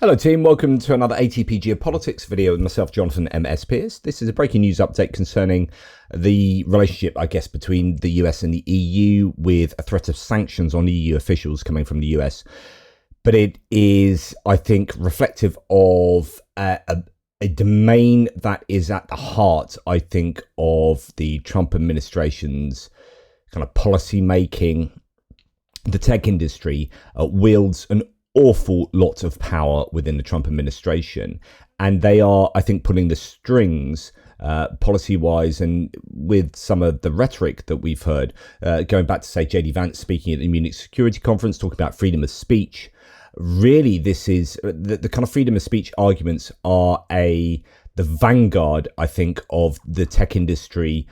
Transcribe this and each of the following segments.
Hello team, welcome to another ATP Geopolitics video with myself, Jonathan MS Pearce. This is a breaking news update concerning the relationship, I guess, between the US and the EU, with a threat of sanctions on EU officials coming from the US. But it is, I think, reflective of a domain that is at the heart, I think, of the Trump administration's kind of policy making. The tech industry wields an awful lot of power within the Trump administration, and they are, I think, pulling the strings policy-wise, and with some of the rhetoric that we've heard, going back to, say, JD Vance speaking at the Munich Security Conference, talking about freedom of speech. Really, this is the kind of freedom of speech arguments are the vanguard, I think, of the tech industry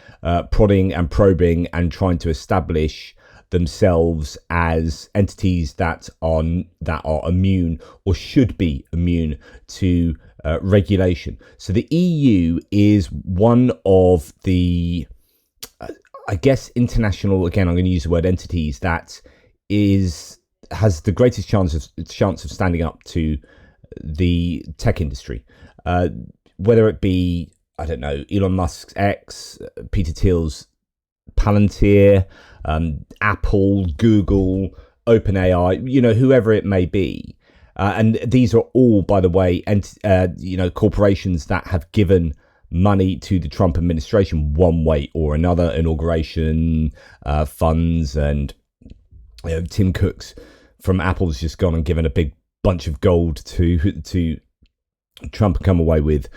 prodding and probing and trying to establish themselves as entities that are immune, or should be immune, to regulation. So the EU is one of the, I guess, international, again, I'm going to use the word entities, that has the greatest chance of standing up to the tech industry. Whether it be, I don't know, Elon Musk's X, Peter Thiel's Palantir, Apple, Google, OpenAI, whoever it may be. And these are all, by the way, corporations that have given money to the Trump administration one way or another, inauguration funds, and Tim Cook's from Apple's just gone and given a big bunch of gold to Trump and come away with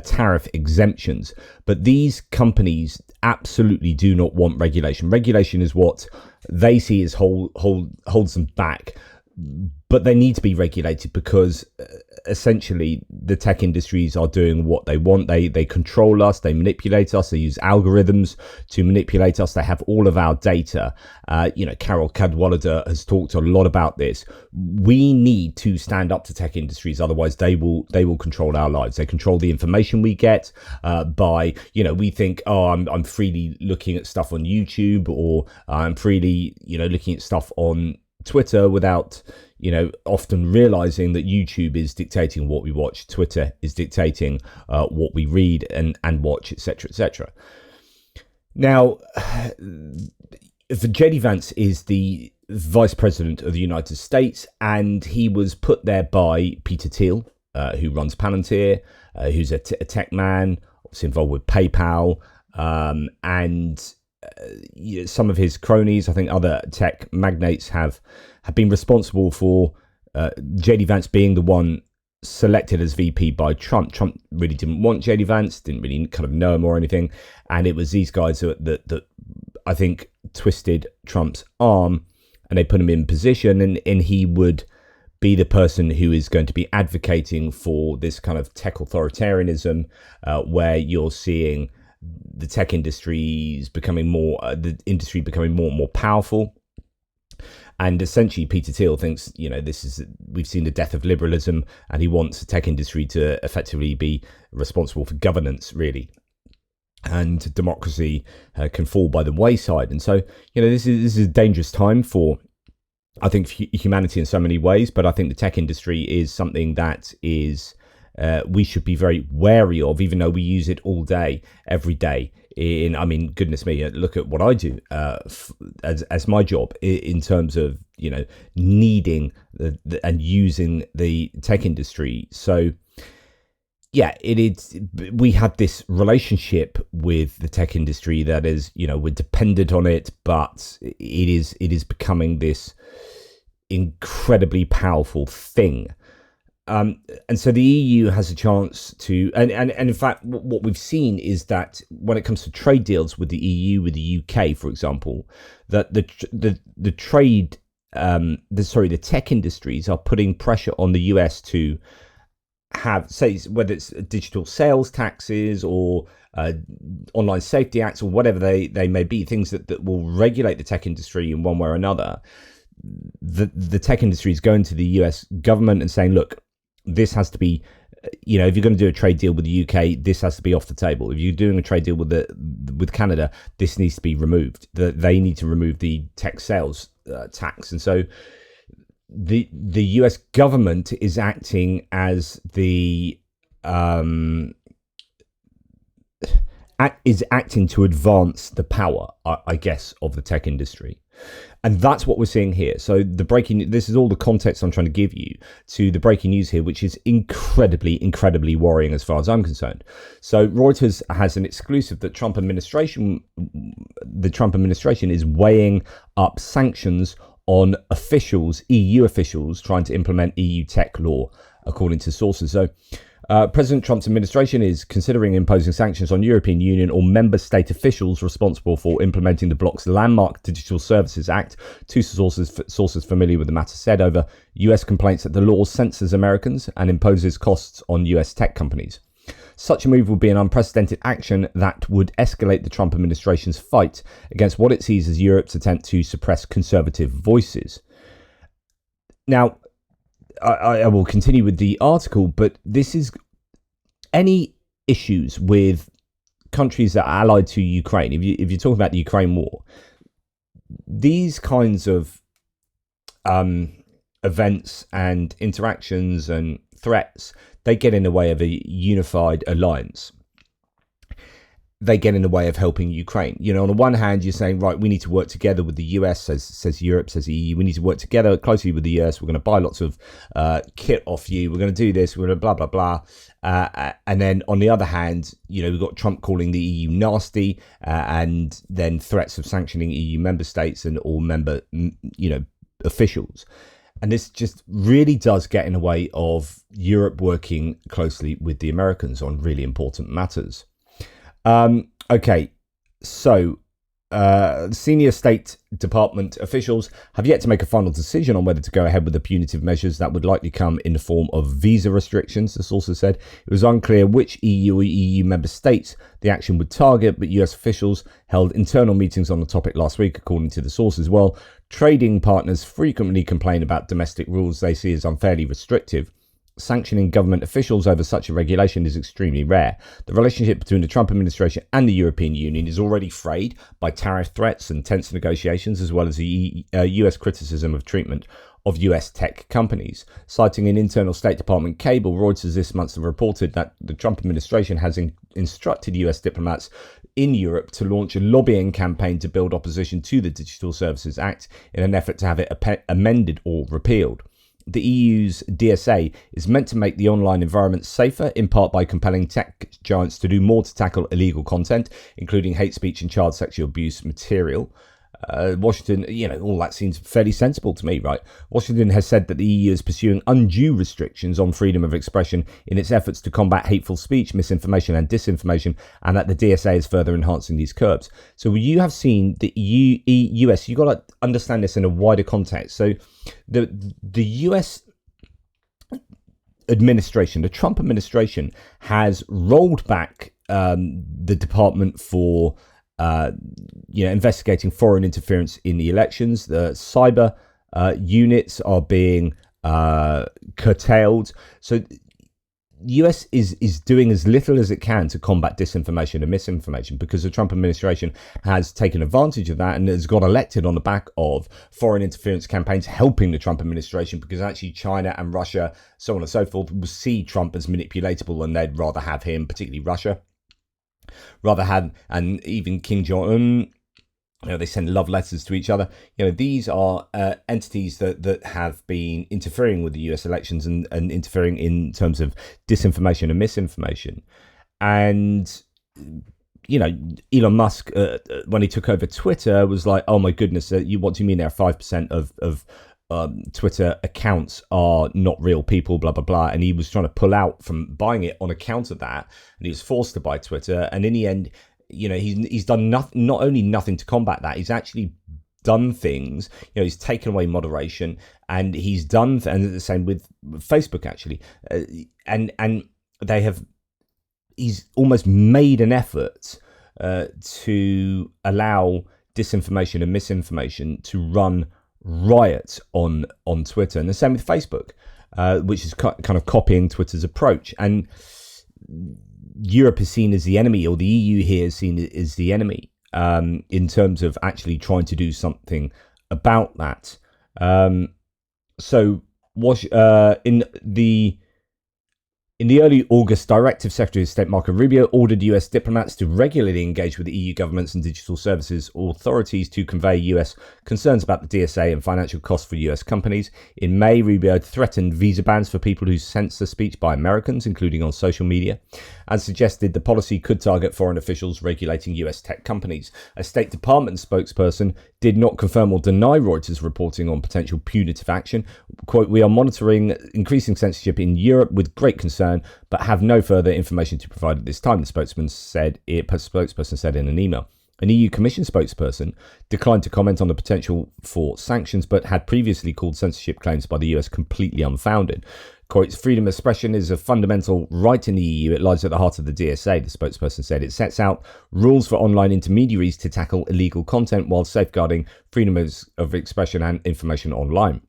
tariff exemptions. But these companies absolutely do not want regulation. Regulation is what they see as holds them back. But they need to be regulated because essentially the tech industries are doing what they want. They control us, they manipulate us, they use algorithms to manipulate us. They have all of our data. Carol Cadwalader has talked a lot about this. We need to stand up to tech industries, otherwise they will control our lives. They control the information we get by, we think, I'm freely looking at stuff on YouTube, or I'm freely, looking at stuff on Twitter, without often realizing that YouTube is dictating what we watch, Twitter is dictating what we read and watch, etc., etc. Now, JD Vance is the Vice President of the United States, and he was put there by Peter Thiel, who runs Palantir, who's a tech man, obviously involved with PayPal, and some of his cronies, I think other tech magnates, have been responsible for JD Vance being the one selected as VP by Trump. Trump really didn't want JD Vance, didn't really kind of know him or anything, and it was these guys that I think twisted Trump's arm, and they put him in position, and he would be the person who is going to be advocating for this kind of tech authoritarianism, where you're seeing the tech industry becoming more and more powerful. And essentially, Peter Thiel thinks, we've seen the death of liberalism, and he wants the tech industry to effectively be responsible for governance, really. And democracy can fall by the wayside. And so, this is a dangerous time for, I think, humanity in so many ways. But I think the tech industry is something that is we should be very wary of, even though we use it all day, every day. Goodness me, look at what I do as my job in terms of, needing and using the tech industry. So, yeah, we have this relationship with the tech industry that is, we're dependent on it, but it is becoming this incredibly powerful thing. And so the EU has a chance to, and in fact, what we've seen is that when it comes to trade deals with the EU, with the UK, for example, that the tech industries are putting pressure on the US to have, say, whether it's digital sales taxes or online safety acts, or whatever they may be, things that will regulate the tech industry in one way or another. The tech industry is going to the US government and saying, look, this has to be, if you're going to do a trade deal with the UK, this has to be off the table. If you're doing a trade deal with Canada, this needs to be removed. They need to remove the tech sales tax. And so the US government is acting as is acting to advance the power, I guess, of the tech industry. And that's what we're seeing here. So this is all the context I'm trying to give you to the breaking news here, which is incredibly, incredibly worrying as far as I'm concerned. So Reuters has an exclusive that the Trump administration is weighing up sanctions on officials, EU officials, trying to implement EU tech law, according to sources. So President Trump's administration is considering imposing sanctions on European Union or member state officials responsible for implementing the bloc's landmark Digital Services Act. Two sources familiar with the matter said over US complaints that the law censors Americans and imposes costs on US tech companies. Such a move would be an unprecedented action that would escalate the Trump administration's fight against what it sees as Europe's attempt to suppress conservative voices. Now, I will continue with the article, but this is any issues with countries that are allied to Ukraine. If you're talking about the Ukraine war, these kinds of events and interactions and threats, they get in the way of a unified alliance. They get in the way of helping Ukraine. You know, on the one hand, you're saying, right, we need to work together with the US, says Europe, says the EU. We need to work together closely with the US. We're going to buy lots of kit off you. We're going to do this. We're going to blah, blah, blah. And then on the other hand, you know, we've got Trump calling the EU nasty and then threats of sanctioning EU member states and all member, officials. And this just really does get in the way of Europe working closely with the Americans on really important matters. Okay, so senior State Department officials have yet to make a final decision on whether to go ahead with the punitive measures that would likely come in the form of visa restrictions, the sources said. It was unclear which EU or EU member states the action would target, but US officials held internal meetings on the topic last week, according to the sources. Well, trading partners frequently complain about domestic rules they see as unfairly restrictive. Sanctioning government officials over such a regulation is extremely rare. The relationship between the Trump administration and the European Union is already frayed by tariff threats and tense negotiations, as well as the US criticism of treatment of US tech companies. Citing an internal State Department cable, Reuters this month have reported that the Trump administration has instructed US diplomats in Europe to launch a lobbying campaign to build opposition to the Digital Services Act in an effort to have it amended or repealed. The EU's DSA is meant to make the online environment safer, in part by compelling tech giants to do more to tackle illegal content, including hate speech and child sexual abuse material. Washington, all that seems fairly sensible to me, right? Washington has said that the EU is pursuing undue restrictions on freedom of expression in its efforts to combat hateful speech, misinformation and disinformation, and that the DSA is further enhancing these curbs. So you have seen the US, you've got to understand this in a wider context. So the US administration, the Trump administration, has rolled back the Department for investigating foreign interference in the elections. The cyber units are being curtailed. So the US is doing as little as it can to combat disinformation and misinformation, because the Trump administration has taken advantage of that and has got elected on the back of foreign interference campaigns helping the Trump administration, because actually China and Russia, so on and so forth, will see Trump as manipulatable and they'd rather have him, particularly Russia, and even Kim Jong-un, they send love letters to each other. These are entities that have been interfering with the US elections and interfering in terms of disinformation and misinformation. And, Elon Musk, when he took over Twitter, was like, oh my goodness, what do you mean there are 5% of Twitter accounts are not real people, blah, blah, blah. And he was trying to pull out from buying it on account of that. And he was forced to buy Twitter. And in the end, he's done not only nothing to combat that, he's actually done things. He's taken away moderation, and he's done, and the same with Facebook, actually. And he's almost made an effort to allow disinformation and misinformation to run riot on Twitter, and the same with Facebook, which is kind of copying Twitter's approach. And Europe is seen as the enemy, or the EU here is seen as the enemy, in terms of actually trying to do something about that. So was in the early August directive, Secretary of State Marco Rubio ordered US diplomats to regularly engage with the EU governments and digital services authorities to convey US concerns about the DSA and financial costs for US companies. In May, Rubio threatened visa bans for people who censor speech by Americans, including on social media, and suggested the policy could target foreign officials regulating US tech companies. A State Department spokesperson did not confirm or deny Reuters reporting on potential punitive action. Quote, "We are monitoring increasing censorship in Europe with great concern, but have no further information to provide at this time," the spokesperson said in an email. An EU Commission spokesperson declined to comment on the potential for sanctions, but had previously called censorship claims by the US completely unfounded. Quote, "Freedom of expression is a fundamental right in the EU. It lies at the heart of the DSA," the spokesperson said. "It sets out rules for online intermediaries to tackle illegal content while safeguarding freedom of expression and information online.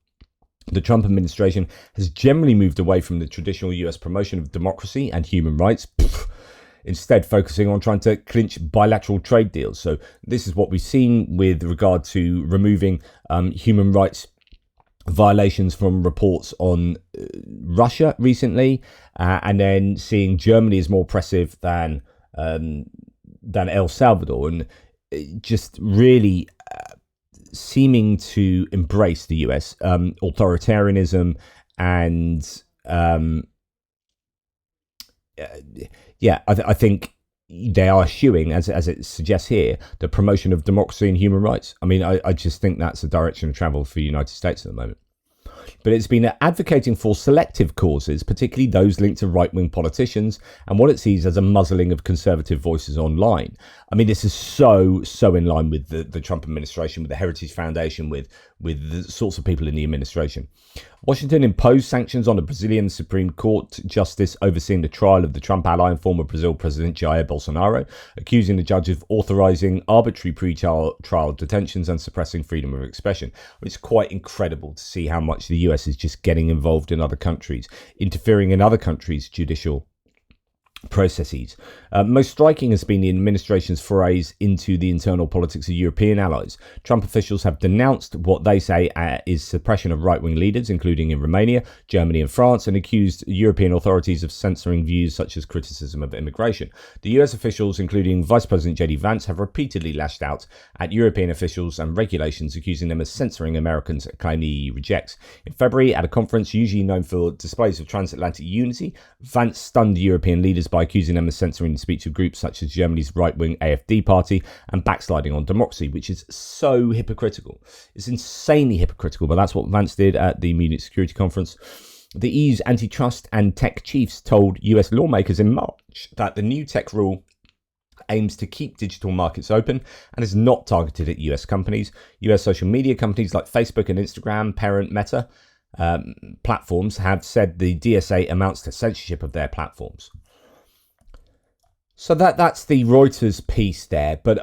The Trump administration has generally moved away from the traditional US promotion of democracy and human rights, instead focusing on trying to clinch bilateral trade deals." So this is what we've seen with regard to removing human rights violations from reports on Russia recently, and then seeing Germany is more oppressive than El Salvador, and just really seeming to embrace the US authoritarianism and I think they are eschewing, as it suggests here, the promotion of democracy and human rights. I mean, I just think that's the direction of travel for the United States at the moment. But it's been advocating for selective causes, particularly those linked to right-wing politicians, and what it sees as a muzzling of conservative voices online. I mean, this is so in line with the Trump administration, with the Heritage Foundation, with the sorts of people in the administration. Washington imposed sanctions on a Brazilian Supreme Court justice overseeing the trial of the Trump ally and former Brazil President Jair Bolsonaro, accusing the judge of authorizing arbitrary pre-trial detentions and suppressing freedom of expression. It's quite incredible to see how much the US is just getting involved in other countries, interfering in other countries' judicial processes. Most striking has been the administration's forays into the internal politics of European allies. Trump officials have denounced what they say is suppression of right-wing leaders, including in Romania, Germany and France, and accused European authorities of censoring views such as criticism of immigration. The US officials, including Vice President J.D. Vance, have repeatedly lashed out at European officials and regulations, accusing them of censoring Americans, a claim the EU rejects. In February, at a conference usually known for displays of transatlantic unity, Vance stunned European leaders by accusing them of censoring the speech of groups such as Germany's right-wing AfD party and backsliding on democracy, which is so hypocritical. It's insanely hypocritical, but that's what Vance did at the Munich Security Conference. The EU's antitrust and tech chiefs told US lawmakers in March that the new tech rule aims to keep digital markets open and is not targeted at US companies. US social media companies like Facebook and Instagram, parent Meta platforms, have said the DSA amounts to censorship of their platforms. So that's the Reuters piece there, but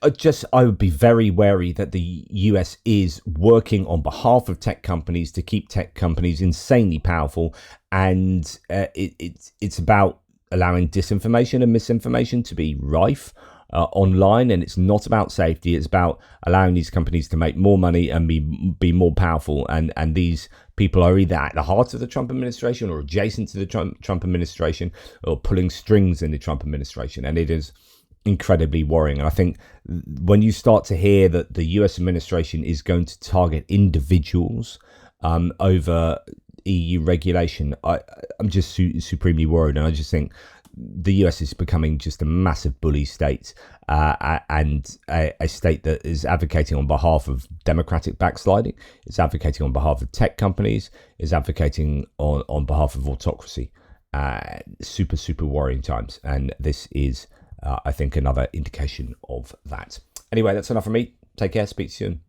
I would be very wary that the US is working on behalf of tech companies to keep tech companies insanely powerful, and it's about allowing disinformation and misinformation to be rife online, and it's not about safety. It's about allowing these companies to make more money and be more powerful, and these people are either at the heart of the Trump administration or adjacent to the Trump administration or pulling strings in the Trump administration, and it is incredibly worrying. And I think when you start to hear that the US administration is going to target individuals over EU regulation, I'm just supremely worried, and I just think the US is becoming just a massive bully state, and a state that is advocating on behalf of democratic backsliding. It's advocating on behalf of tech companies. It's advocating on behalf of autocracy. Super worrying times, and this is, I think, another indication of that. Anyway, that's enough from me. Take care. Speak soon.